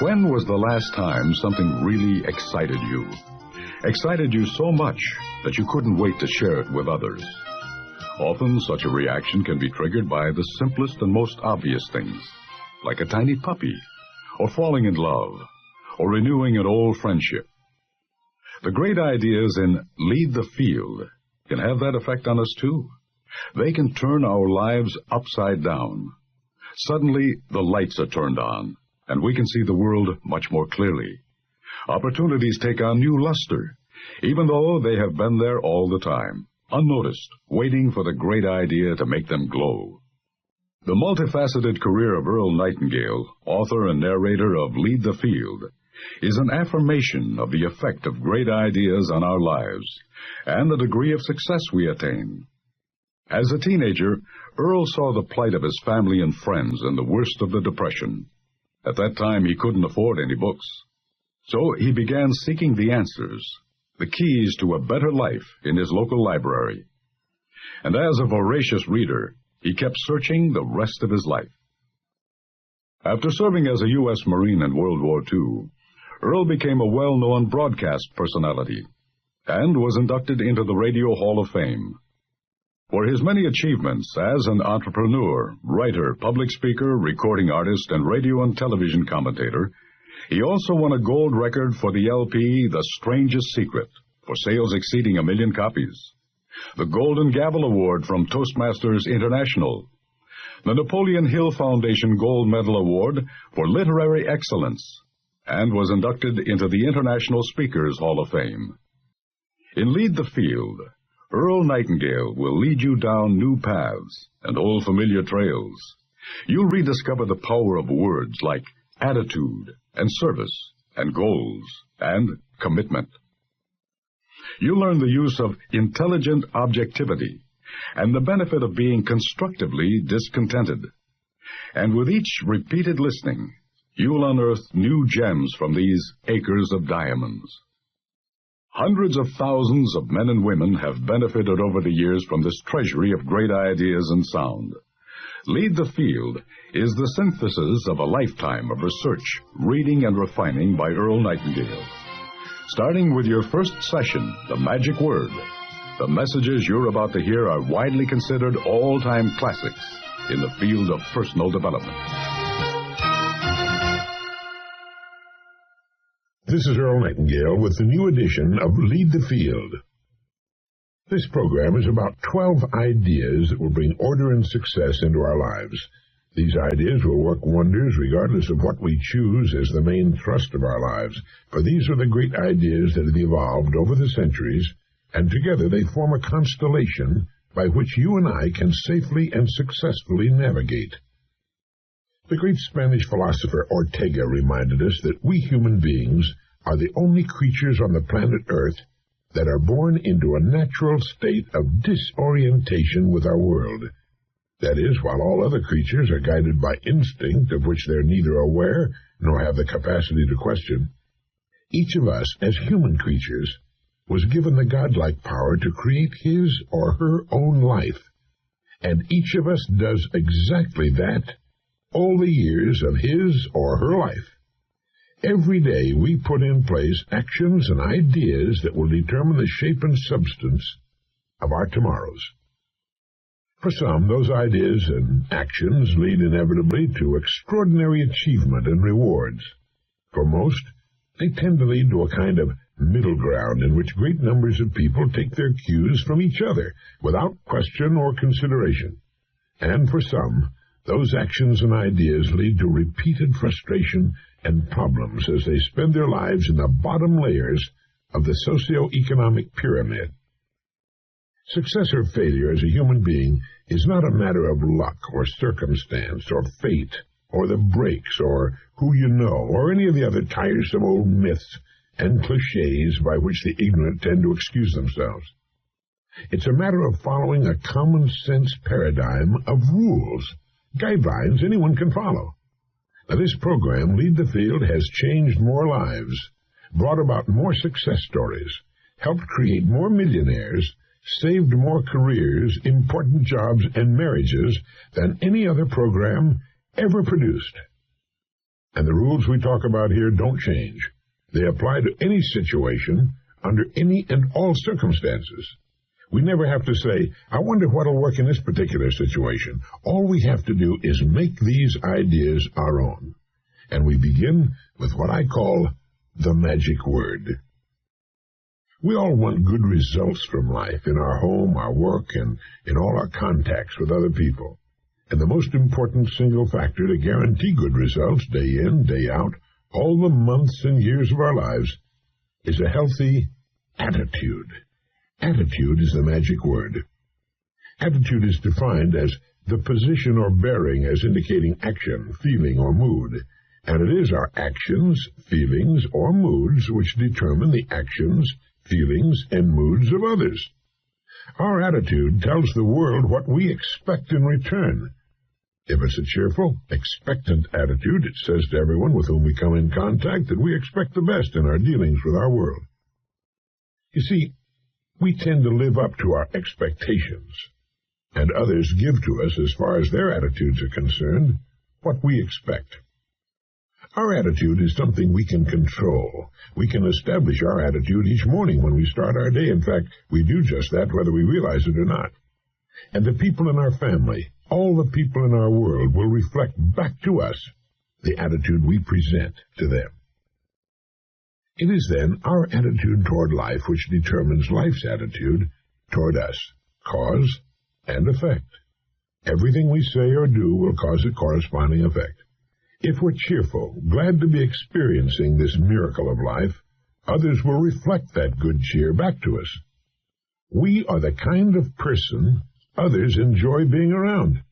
When was the last time something really excited you? Excited you so much that you couldn't wait to share it with others. Often such a reaction can be triggered by the simplest and most obvious things, like a tiny puppy, or falling in love, or renewing an old friendship. The great ideas in Lead the Field can have that effect on us too. They can turn our lives upside down. Suddenly, the lights are turned on, and we can see the world much more clearly. Opportunities take on new luster, even though they have been there all the time, unnoticed, waiting for the great idea to make them glow. The multifaceted career of Earl Nightingale, author and narrator of Lead the Field, is an affirmation of the effect of great ideas on our lives and the degree of success we attain. As a teenager, Earl saw the plight of his family and friends in the worst of the Depression. At that time, he couldn't afford any books. So he began seeking the answers, the keys to a better life in his local library. And as a voracious reader, he kept searching the rest of his life. After serving as a U.S. Marine in World War II, Earl became a well-known broadcast personality and was inducted into the Radio Hall of Fame. For his many achievements as an entrepreneur, writer, public speaker, recording artist, and radio and television commentator, he also won a gold record for the LP The Strangest Secret, for sales exceeding 1 million copies, the Golden Gavel Award from Toastmasters International, the Napoleon Hill Foundation Gold Medal Award for Literary Excellence, and was inducted into the International Speakers Hall of Fame. In Lead the Field, Earl Nightingale will lead you down new paths and old familiar trails. You'll rediscover the power of words like attitude and service and goals and commitment. You'll learn the use of intelligent objectivity and the benefit of being constructively discontented. And with each repeated listening, you'll unearth new gems from these acres of diamonds. Hundreds of thousands of men and women have benefited over the years from this treasury of great ideas and sound. Lead the Field is the synthesis of a lifetime of research, reading, and refining by Earl Nightingale. Starting with your first session, The Magic Word, the messages you're about to hear are widely considered all-time classics in the field of personal development. This is Earl Nightingale with the new edition of Lead the Field. This program is about 12 ideas that will bring order and success into our lives. These ideas will work wonders regardless of what we choose as the main thrust of our lives, for these are the great ideas that have evolved over the centuries, and together they form a constellation by which you and I can safely and successfully navigate. The great Spanish philosopher Ortega reminded us that we human beings are the only creatures on the planet Earth that are born into a natural state of disorientation with our world. That is, while all other creatures are guided by instinct of which they're neither aware nor have the capacity to question, each of us, as human creatures, was given the godlike power to create his or her own life. And each of us does exactly that all the years of his or her life. Every day we put in place actions and ideas that will determine the shape and substance of our tomorrows. For some, those ideas and actions lead inevitably to extraordinary achievement and rewards. For most, they tend to lead to a kind of middle ground in which great numbers of people take their cues from each other without question or consideration. And for some, those actions and ideas lead to repeated frustration and problems as they spend their lives in the bottom layers of the socio-economic pyramid. Success or failure as a human being is not a matter of luck or circumstance or fate or the breaks or who you know or any of the other tiresome old myths and cliches by which the ignorant tend to excuse themselves. It's a matter of following a common-sense paradigm of rules, guidelines anyone can follow. Now, this program, Lead the Field, has changed more lives, brought about more success stories, helped create more millionaires, saved more careers, important jobs, and marriages than any other program ever produced. And the rules we talk about here don't change. They apply to any situation, under any and all circumstances. We never have to say, I wonder what'll work in this particular situation. All we have to do is make these ideas our own. And we begin with what I call the magic word. We all want good results from life in our home, our work, and in all our contacts with other people. And the most important single factor to guarantee good results day in, day out, all the months and years of our lives, is a healthy attitude. Attitude is the magic word. Attitude is defined as the position or bearing as indicating action, feeling, or mood. And it is our actions, feelings, or moods which determine the actions, feelings, and moods of others. Our attitude tells the world what we expect in return. If it's a cheerful, expectant attitude, it says to everyone with whom we come in contact that we expect the best in our dealings with our world. You see, we tend to live up to our expectations, and others give to us, as far as their attitudes are concerned, what we expect. Our attitude is something we can control. We can establish our attitude each morning when we start our day. In fact, we do just that whether we realize it or not. And the people in our family, all the people in our world, will reflect back to us the attitude we present to them. It is then our attitude toward life which determines life's attitude toward us, cause and effect. Everything we say or do will cause a corresponding effect. If we're cheerful, glad to be experiencing this miracle of life, others will reflect that good cheer back to us. We are the kind of person others enjoy being around.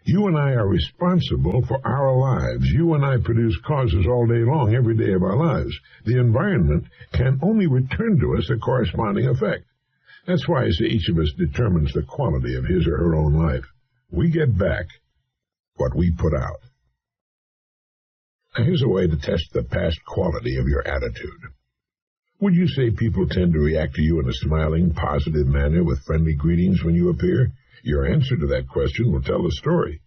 You and I are responsible for our lives. You and I produce causes all day long, every day of our lives. The environment can only return to us a corresponding effect. That's why I say each of us determines the quality of his or her own life. We get back what we put out. Now, here's a way to test the past quality of your attitude. Would you say people tend to react to you in a smiling, positive manner with friendly greetings when you appear? Your answer to that question will tell the story.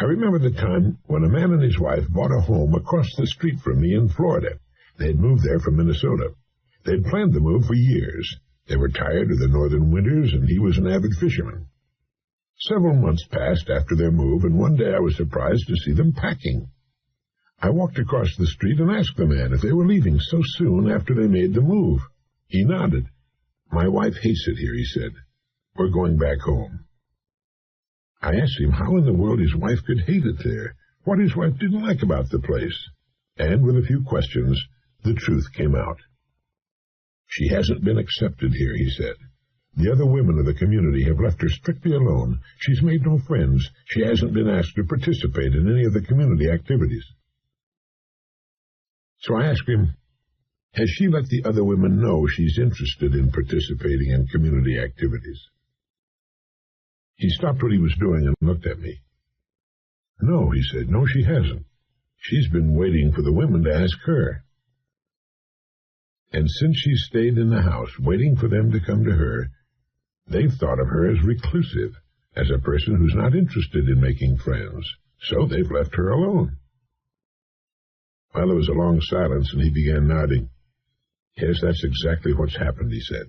I remember the time when a man and his wife bought a home across the street from me in Florida. They had moved there from Minnesota. They had planned the move for years. They were tired of the northern winters, and he was an avid fisherman. Several months passed after their move, and one day I was surprised to see them packing. I walked across the street and asked the man if they were leaving so soon after they made the move. He nodded. My wife hates it here, he said. We're going back home. I asked him how in the world his wife could hate it there, what his wife didn't like about the place. And with a few questions, the truth came out. She hasn't been accepted here, he said. The other women of the community have left her strictly alone. She's made no friends. She hasn't been asked to participate in any of the community activities. So I asked him, has she let the other women know she's interested in participating in community activities? He stopped what he was doing and looked at me. No, he said, no, she hasn't. She's been waiting for the women to ask her. And since she stayed in the house, waiting for them to come to her, they've thought of her as reclusive, as a person who's not interested in making friends. So they've left her alone. Well, there was a long silence, and he began nodding. Yes, that's exactly what's happened, he said.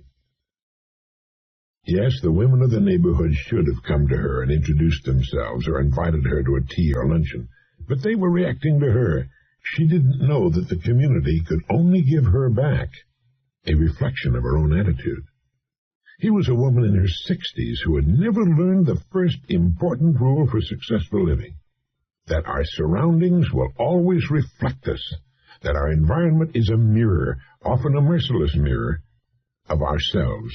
Yes, the women of the neighborhood should have come to her and introduced themselves or invited her to a tea or luncheon, but they were reacting to her. She didn't know that the community could only give her back a reflection of her own attitude. He was a woman in her 60s who had never learned the first important rule for successful living, that our surroundings will always reflect us, that our environment is a mirror, often a merciless mirror, of ourselves.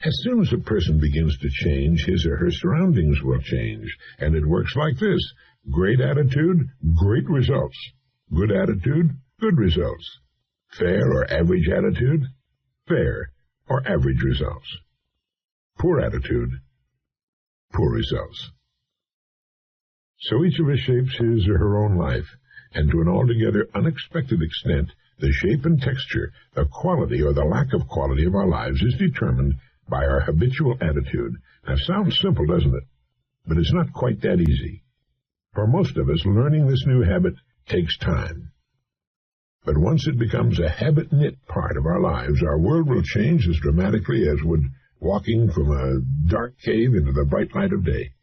As soon as a person begins to change, his or her surroundings will change, and it works like this. Great attitude, great results. Good attitude, good results. Fair or average attitude, fair or average results. Poor attitude, poor results. So each of us shapes his or her own life, and to an altogether unexpected extent, the shape and texture, the quality or the lack of quality of our lives is determined by our habitual attitude. That sounds simple, doesn't it? But it's not quite that easy. For most of us, learning this new habit takes time. But once it becomes a habit-knit part of our lives, our world will change as dramatically as would walking from a dark cave into the bright light of day.